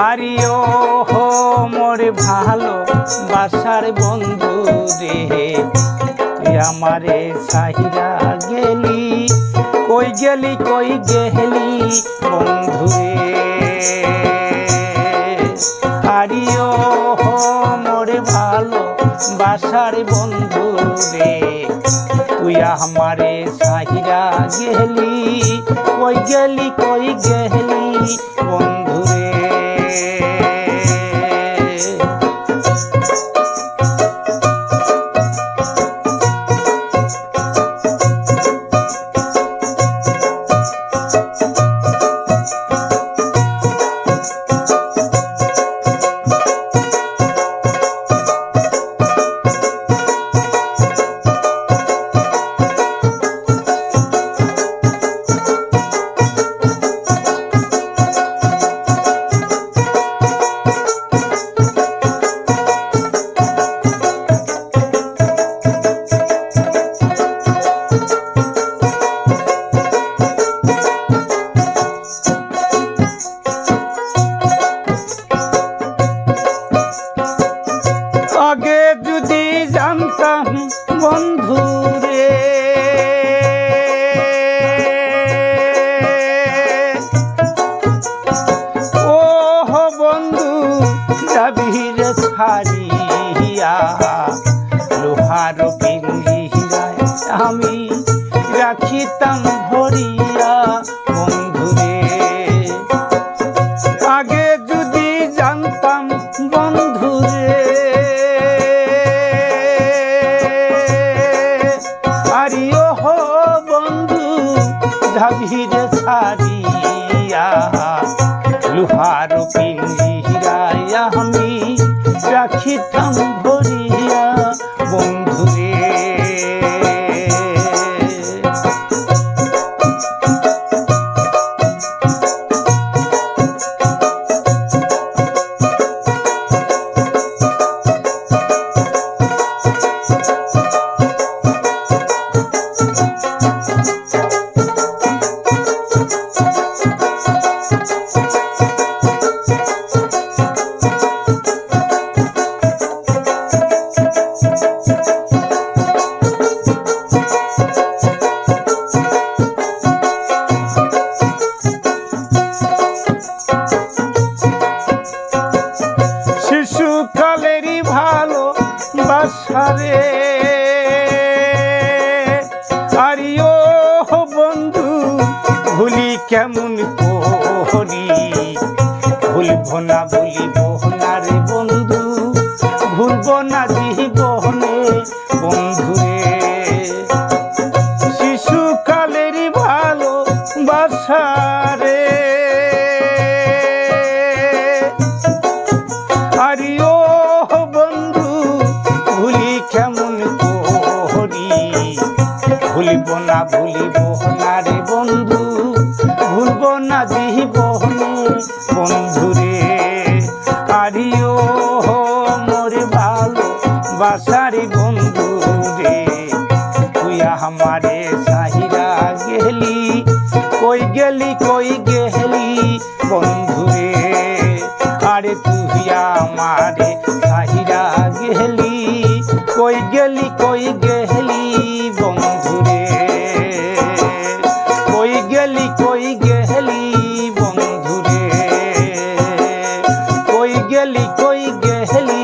Arroyo হো মোর ভালো বাসার বন্ধু রে, তুই আমারে সাহিরা গেলি, কই গেলি কই গেলি বন্ধু রে। আরিও হো মোর ভালো বাসার বন্ধু রে, তুই আমারে সাহিরা গেলি, কই গেলি কই গেলি বন্ধু রে। আগে যদি জানতাম বন্ধু রে, ও বন্ধু যাবি রে ছাড়িয়া, লোহার পিঞ্জিরায় আমি রাখিতাম ভরিয়া বন্ধু রে। আগে যদি জানতাম বন্ধু রে, আরিও হো বন্ধু যাবি রে ছাড়িয়া, লোহার পিঞ্জিরায় আমি রাখিতাম ভরিয়া বন্ধু রে। শিশুকালেরই ভালো বাসারে, আরিও বন্ধু ভুলি কেমন করি, ভুলব না ভুলিব না রে বন্ধু, ভুলব না জীবনে বন্ধু রে। শিশুকালেরই ভালো বাসারে, আরিও বন্ধু ভুলি কেমন করি, ভুলিব না রে বন্ধু, ভুলব না জীবনে বন্ধু রে। আরিও মোর ভালো বাসার বন্ধু রে, তুই আমারে সাহিরা গেলি, কই গেলি কই গেলি বন্ধু রে। আরে তুই আমারে সাহিরা গেলি, কই গেলি কই গেলি বন্ধু রে, কই গেলি কই গেলি বন্ধু রে, কই গেলি কই গেলি